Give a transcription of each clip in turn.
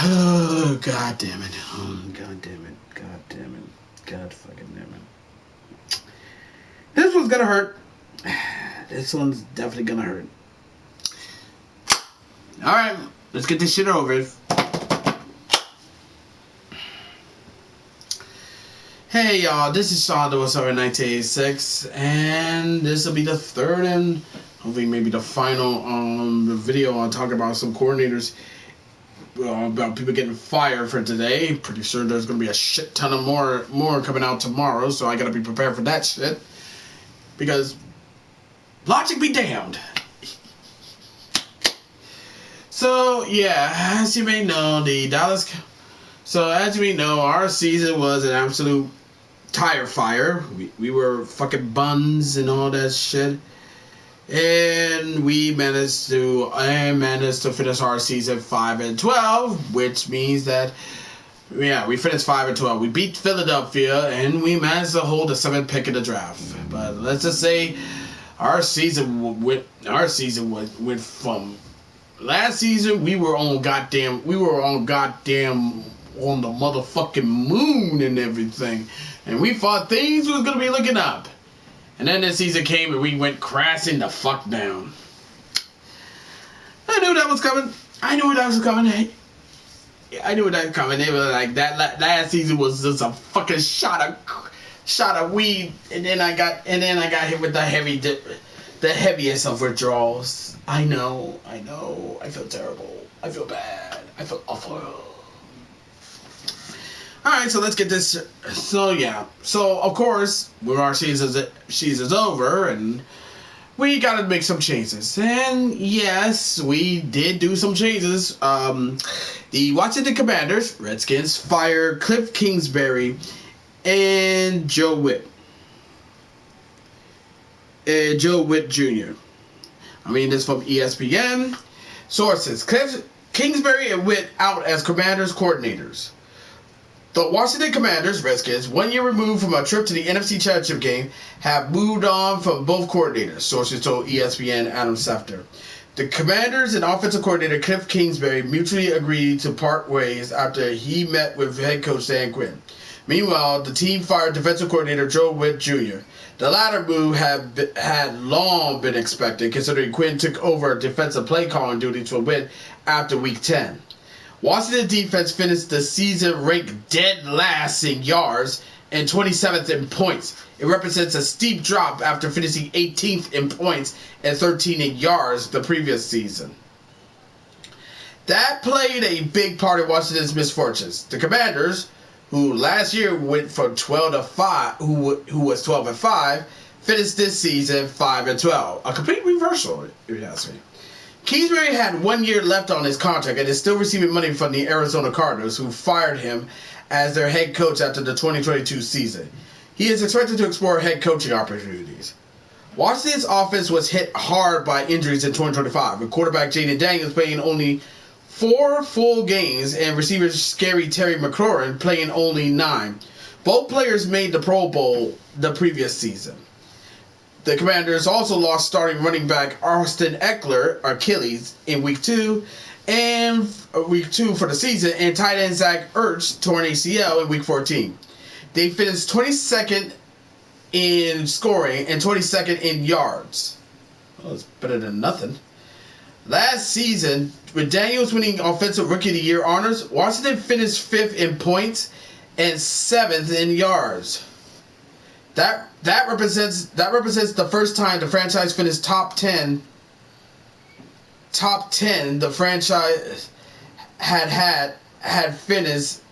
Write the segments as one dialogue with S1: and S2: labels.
S1: Oh, God damn it. Oh, God damn it. God damn it. God fucking damn it. This one's gonna hurt. This one's definitely gonna hurt. Alright, let's get this shit over with. Hey y'all, this is Sean, the what's over 1986, and this will be the third and hopefully maybe the final video on talking about some coordinators, about people getting fired for today. Pretty sure there's going to be a shit ton of more coming out tomorrow, so I got to be prepared for that shit, because logic be damned. So yeah, as you may know, as you may know, our season was an absolute tire fire. We were fucking buns and all that shit, and we managed to finish our season 5-12, which means that we finished 5-12. We beat Philadelphia, and we managed to hold the 7th pick in the draft. But let's just say our season went from last season. We were on the motherfucking moon and everything, and we thought things was gonna be looking up, and then this season came and we went crashing the fuck down. I knew that was coming. I knew that was coming. They were like, that last season was just a fucking shot of weed, and then I got hit with the heaviest of withdrawals. I know. I feel terrible. I feel bad. I feel awful. Alright, so let's get this. So of course, when our season's over, and we gotta make some changes. And yes, we did do some changes. The Washington Commanders, Redskins, fired Cliff Kingsbury and Joe Whitt. Joe Whitt Jr. This from ESPN. Sources: Cliff Kingsbury and Whitt out as Commanders coordinators. The Washington Commanders, Redskins, 1 year removed from a trip to the NFC Championship game, have moved on from both coordinators, sources told ESPN Adam Schefter. The Commanders and offensive coordinator Cliff Kingsbury mutually agreed to part ways after he met with head coach Dan Quinn. Meanwhile, the team fired defensive coordinator Joe Whitt Jr. The latter move had long been expected, considering Quinn took over defensive play calling duties for Whitt after Week 10. Washington defense finished the season ranked dead last in yards and 27th in points. It represents a steep drop after finishing 18th in points and 13th in yards the previous season. That played a big part in Washington's misfortunes. The Commanders, who last year went from 12-5, who was 12-5, finished this season 5-12. A complete reversal, if you ask me. Kingsbury had 1 year left on his contract and is still receiving money from the Arizona Cardinals, who fired him as their head coach after the 2022 season. He is expected to explore head coaching opportunities. Washington's offense was hit hard by injuries in 2025, with quarterback Jaden Daniels playing only 4 full games and receiver Scary Terry McLaurin playing only 9. Both players made the Pro Bowl the previous season. The Commanders also lost starting running back Austin Eckler, Achilles, in Week 2 for the season, and tight end Zach Ertz, torn ACL, in Week 14. They finished 22nd in scoring and 22nd in yards. Well, it's better than nothing. Last season, with Daniels winning Offensive Rookie of the Year honors, Washington finished 5th in points and 7th in yards. That represents the first time the franchise finished top 10. The franchise had finished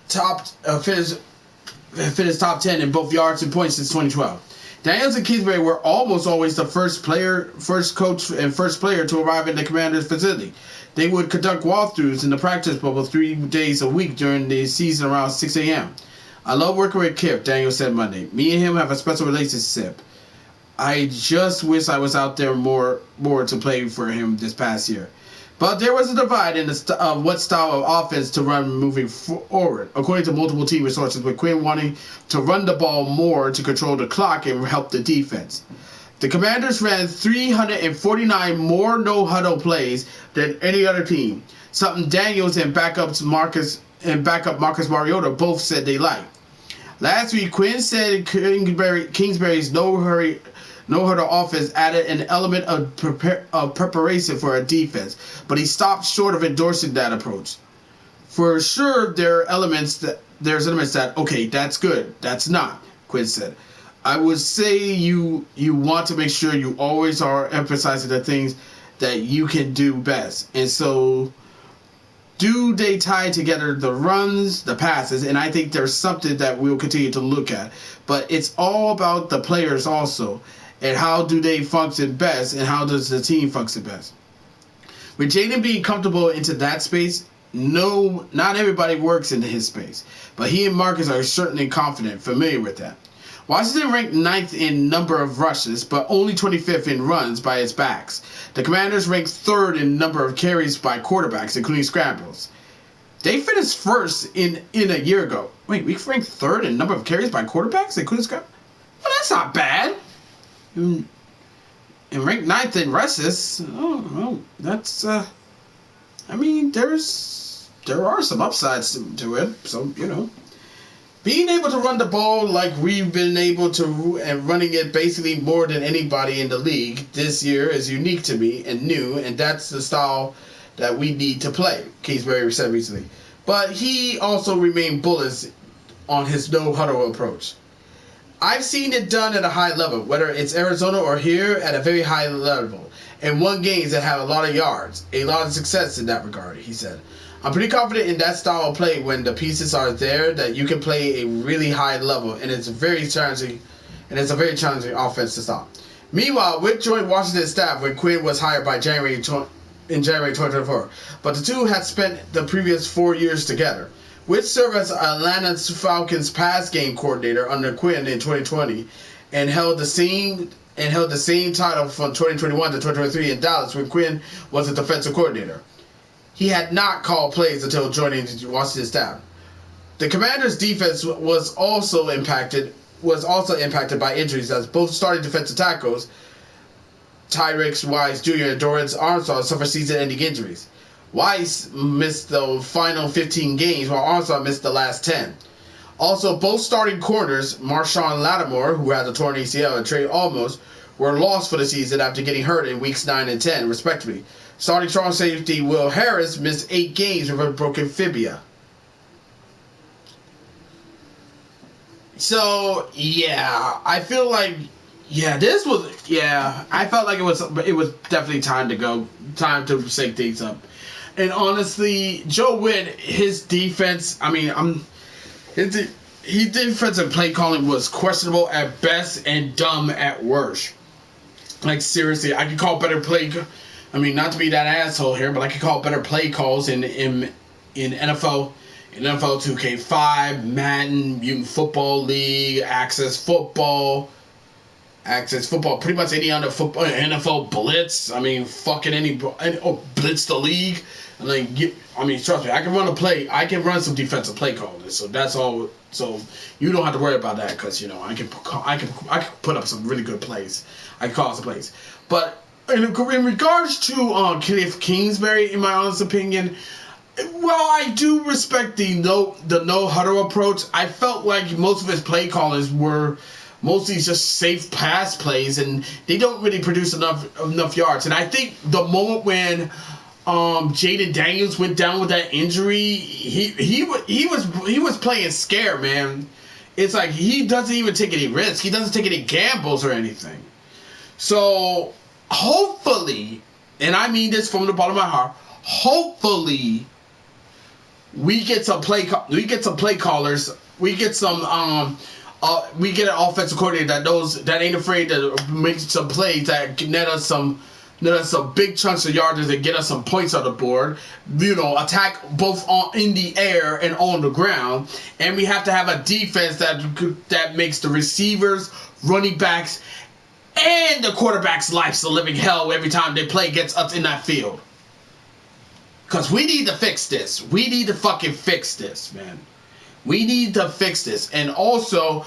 S1: finished top 10 in both yards and points since 2012. Daniels and Kingsbury were almost always the first coach and first player to arrive in the Commanders' facility. They would conduct walkthroughs in the practice bubble 3 days a week during the season around 6 a.m. I love working with Kip, Daniel said Monday. Me and him have a special relationship. I just wish I was out there more to play for him this past year. But there was a divide in what style of offense to run moving forward, according to multiple team resources, with Quinn wanting to run the ball more to control the clock and help the defense. The Commanders ran 349 more no-huddle plays than any other team, something Daniels and backup Marcus Mariota both said they liked. Last week, Quinn said Kingsbury's no-huddle offense added an element of preparation for a defense, but he stopped short of endorsing that approach. For sure, there's elements that okay, that's good, that's not, Quinn said. I would say you want to make sure you always are emphasizing the things that you can do best. And so do they tie together the runs, the passes, and I think there's something that we'll continue to look at. But it's all about the players also, and how do they function best, and how does the team function best. With Jaden being comfortable into that space, no, not everybody works into his space, but he and Marcus are certainly confident, familiar with that. Washington ranked 9th in number of rushes, but only 25th in runs by its backs. The Commanders ranked 3rd in number of carries by quarterbacks, including scrambles. They finished 1st in a year ago. Wait, we ranked 3rd in number of carries by quarterbacks, including scrambles? Well, that's not bad. And ranked 9th in rushes. Oh, that's, I mean, there are some upsides to it, so, you know. Being able to run the ball like we've been able to, and running it basically more than anybody in the league this year, is unique to me and new, and that's the style that we need to play, Kingsbury said recently. But he also remained bullish on his no-huddle approach. I've seen it done at a high level, whether it's Arizona or here at a very high level, and won games that have a lot of yards, a lot of success in that regard, he said. I'm pretty confident in that style of play when the pieces are there that you can play a really high level, and it's a very challenging offense to stop. Meanwhile, Whitt joined Washington's staff when Quinn was hired in January 2024, but the two had spent the previous 4 years together. Whitt served as Atlanta Falcons pass game coordinator under Quinn in 2020 and held the same title from 2021 to 2023 in Dallas when Quinn was a defensive coordinator. He had not called plays until joining the Washington staff. The Commanders' defense was also impacted by injuries, as both starting defensive tackles, Tyrix Wise Jr. and Dorrance Armstrong, suffered season-ending injuries. Wise missed the final 15 games, while Armstrong missed the last 10. Also, both starting corners, Marshawn Lattimore, who had a torn ACL, and Trey Almost, were lost for the season after getting hurt in weeks 9 and 10, respectively. Starting strong safety Will Harris missed 8 games with a broken fibula. So, yeah, I feel like, I felt like it was definitely time to shake things up. And honestly, Joe Whitt, his defense, his defensive play calling was questionable at best and dumb at worst. Like, seriously, I could call better play. Not to be that asshole here, but I could call better play calls in NFL 2K5, Madden, Mutant Football League, Access Football, pretty much any other football, NFL Blitz. Blitz the League. Trust me, I can run some defensive play calls. So that's all. So you don't have to worry about that because I can put up some really good plays. I can call some plays, but. In regards to Cliff Kingsbury, in my honest opinion, well, I do respect the no huddle approach. I felt like most of his play callers were mostly just safe pass plays, and they don't really produce enough yards. And I think the moment when Jaden Daniels went down with that injury, he was playing scared, man. It's like he doesn't even take any risks. He doesn't take any gambles or anything. So. Hopefully, and I mean this from the bottom of my heart, hopefully we get some play callers, we get an offensive coordinator that ain't afraid to make some plays that can net us some big chunks of yardage and get us some points on the board. Attack both in the air and on the ground, and we have to have a defense that makes the receivers, running backs, and the quarterback's life's a living hell every time they play against us in that field. Because we need to fix this. We need to fucking fix this, man. We need to fix this. And also,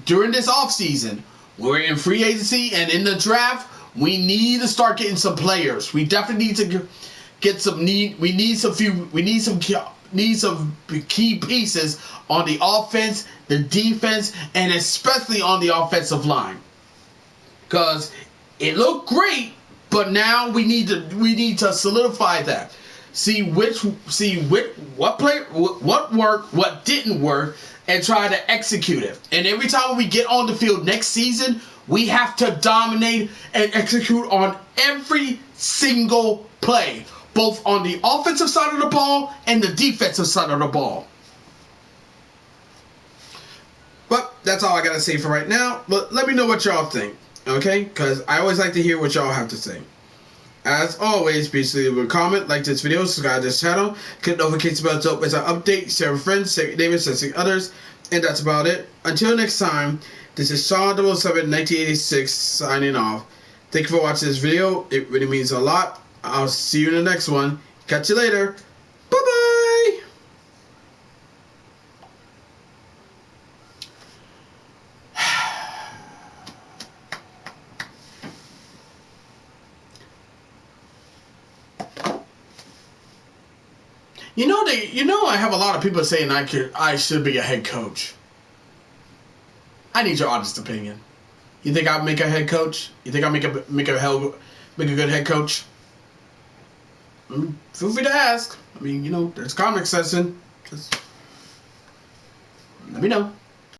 S1: during this offseason, We're in free agency and in the draft. We need to start getting some players. We definitely need to get some We need some key pieces on the offense, the defense, and especially on the offensive line. Because it looked great, but now we need to solidify that. See what worked, what didn't work, and try to execute it. And every time we get on the field next season, we have to dominate and execute on every single play, both on the offensive side of the ball and the defensive side of the ball. But that's all I gotta say for right now. But let me know what y'all think, okay? Because I always like to hear what y'all have to say. As always, be sure to leave a comment, like this video, subscribe to this channel, click the notification bell to update our update, share with friends, share with neighbors, and others, and that's about it. Until next time, this is Sean 07 1986 signing off. Thank you for watching this video. It really means a lot. I'll see you in the next one. Catch you later. Bye-bye. I have a lot of people saying I should be a head coach. I need your honest opinion. You think I'll make a head coach? You think I'll make a good head coach? Feel free to ask. There's comic section. Just let me know.